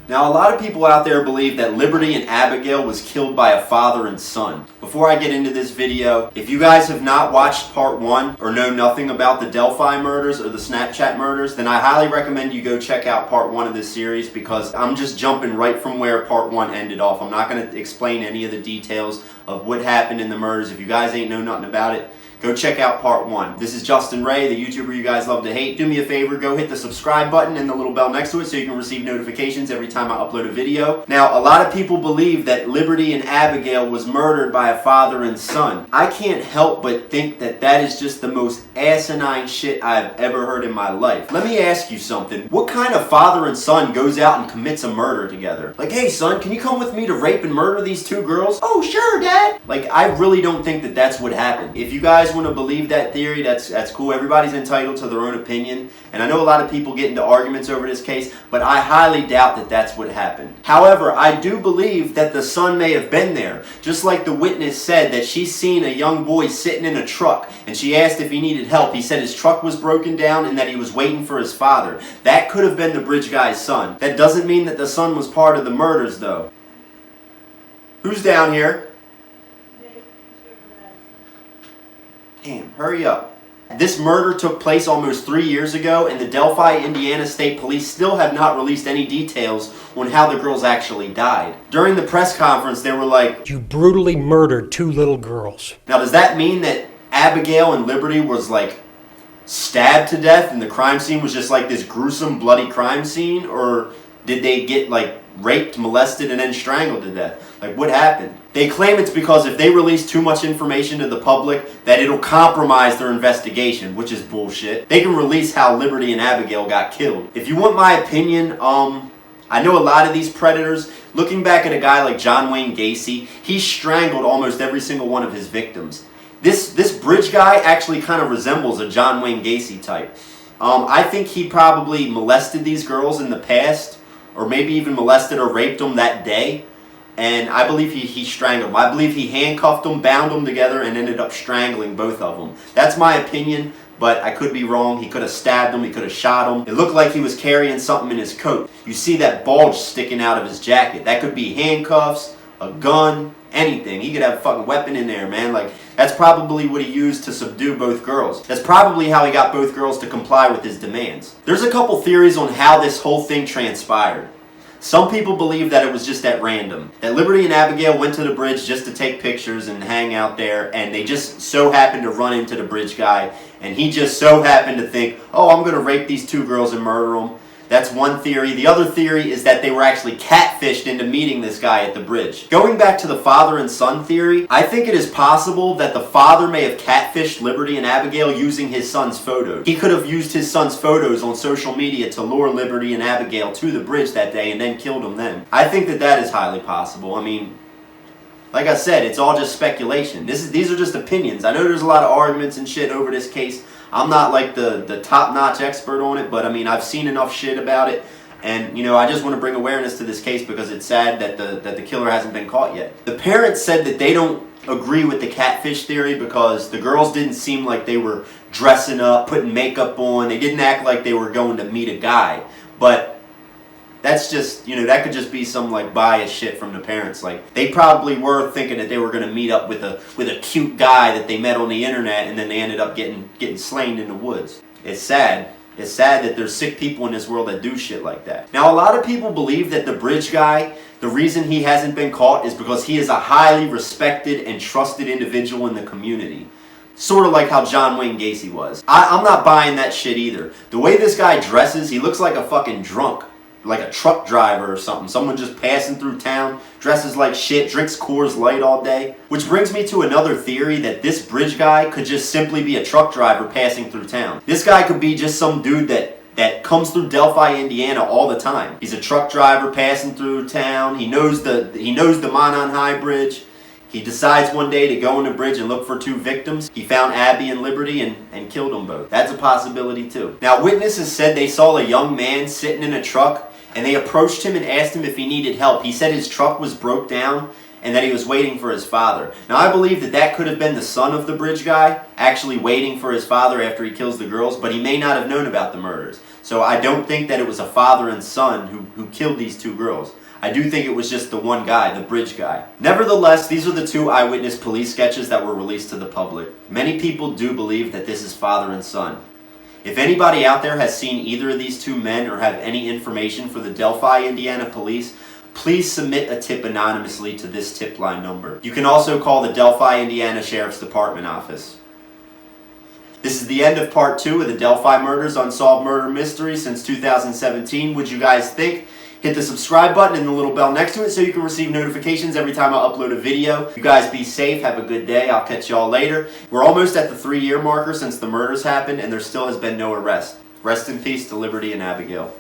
Now, a lot of people out there believe that Liberty and Abigail was killed by a father and son. Before I get into this video, if you guys have not watched part 1 or know nothing about the Delphi murders or the Snapchat murders, then I highly recommend you go check out part 1 of this series, because I'm just jumping right from where part 1 ended off. I'm not going to explain any of the details of what happened in the murders. If you guys ain't know nothing about it, go check out part 1. This is Justin Ray, the YouTuber you guys love to hate. Do me a favor, go hit the subscribe button and the little bell next to it so you can receive notifications every time I upload a video. Now, a lot of people believe that Liberty and Abigail was murdered by a father and son. I can't help but think that that is just the most asinine shit I've ever heard in my life. Let me ask you something. What kind of father and son goes out and commits a murder together? Like, hey son, can you come with me to rape and murder these 2 girls? Oh sure, Dad. Like, I really don't think that that's what happened. If you guys want to believe that theory, that's cool. Everybody's entitled to their own opinion, and I know a lot of people get into arguments over this case, but I highly doubt that that's what happened. However, I do believe that the son may have been there, just like the witness said that she's seen a young boy sitting in a truck, and she asked if he needed help. He said his truck was broken down and that he was waiting for his father. That could have been the bridge guy's son. That doesn't mean that the son was part of the murders, though. Who's down here? Damn, hurry up. This murder took place almost 3 years ago, and the Delphi Indiana State Police still have not released any details on how the girls actually died. During the press conference, they were like, "You brutally murdered 2 little girls." Now, does that mean that Abigail and Liberty was like stabbed to death and the crime scene was just like this gruesome, bloody crime scene? Or did they get like raped, molested, and then strangled to death? Like, what happened? They claim it's because if they release too much information to the public, that it'll compromise their investigation, which is bullshit. They can release how Liberty and Abigail got killed. If you want my opinion, I know a lot of these predators. Looking back at a guy like John Wayne Gacy, he strangled almost every single one of his victims. This bridge guy actually kind of resembles a John Wayne Gacy type. I think he probably molested these girls in the past, or maybe even molested or raped them that day. And I believe he strangled them. I believe he handcuffed them, bound them together, and ended up strangling both of them. That's my opinion, but I could be wrong. He could have stabbed them. He could have shot them. It looked like he was carrying something in his coat. You see that bulge sticking out of his jacket. That could be handcuffs, a gun, anything. He could have a fucking weapon in there, man. Like, that's probably what he used to subdue both girls. That's probably how he got both girls to comply with his demands. There's a couple theories on how this whole thing transpired. Some people believe that it was just at random. That Liberty and Abigail went to the bridge just to take pictures and hang out there, and they just so happened to run into the bridge guy, and he just so happened to think, oh, I'm going to rape these 2 girls and murder them. That's one theory. The other theory is that they were actually catfished into meeting this guy at the bridge. Going back to the father and son theory, I think it is possible that the father may have catfished Liberty and Abigail using his son's photos. He could have used his son's photos on social media to lure Liberty and Abigail to the bridge that day and then killed them then. I think that that is highly possible. I mean, like I said, it's all just speculation. These are just opinions. I know there's a lot of arguments and shit over this case. I'm not like the top-notch expert on it, but I mean, I've seen enough shit about it, and you know, I just want to bring awareness to this case because it's sad that the killer hasn't been caught yet. The parents said that they don't agree with the catfish theory because the girls didn't seem like they were dressing up, putting makeup on. They didn't act like they were going to meet a guy, but that's just, you know, that could just be some like biased shit from the parents. Like, they probably were thinking that they were going to meet up with a cute guy that they met on the internet, and then they ended up getting slain in the woods. It's sad. It's sad that there's sick people in this world that do shit like that. Now, a lot of people believe that the bridge guy, the reason he hasn't been caught is because he is a highly respected and trusted individual in the community. Sort of like how John Wayne Gacy was. I'm not buying that shit either. The way this guy dresses, he looks like a fucking drunk. Like a truck driver or something. Someone just passing through town, dresses like shit, drinks Coors Light all day. Which brings me to another theory that this bridge guy could just simply be a truck driver passing through town. This guy could be just some dude that comes through Delphi, Indiana all the time. He's a truck driver passing through town. He knows the Monon High Bridge. He decides one day to go on the bridge and look for 2 victims. He found Abby and Liberty and killed them both. That's a possibility too. Now, witnesses said they saw a young man sitting in a truck, and they approached him and asked him if he needed help. He said his truck was broke down and that he was waiting for his father. Now, I believe that that could have been the son of the bridge guy actually waiting for his father after he kills the girls, but he may not have known about the murders. So I don't think that it was a father and son who killed these two girls. I do think it was just the one guy, the bridge guy. Nevertheless, these are the two eyewitness police sketches that were released to the public. Many people do believe that this is father and son. If anybody out there has seen either of these two men or have any information for the Delphi, Indiana police, please submit a tip anonymously to this tip line number. You can also call the Delphi, Indiana Sheriff's Department office. This is the end of part 2 of the Delphi Murders Unsolved Murder Mystery since 2017. What'd you guys think? Hit the subscribe button and the little bell next to it so you can receive notifications every time I upload a video. You guys be safe, have a good day, I'll catch y'all later. We're almost at the 3-year marker since the murders happened and there still has been no arrest. Rest in peace to Liberty and Abigail.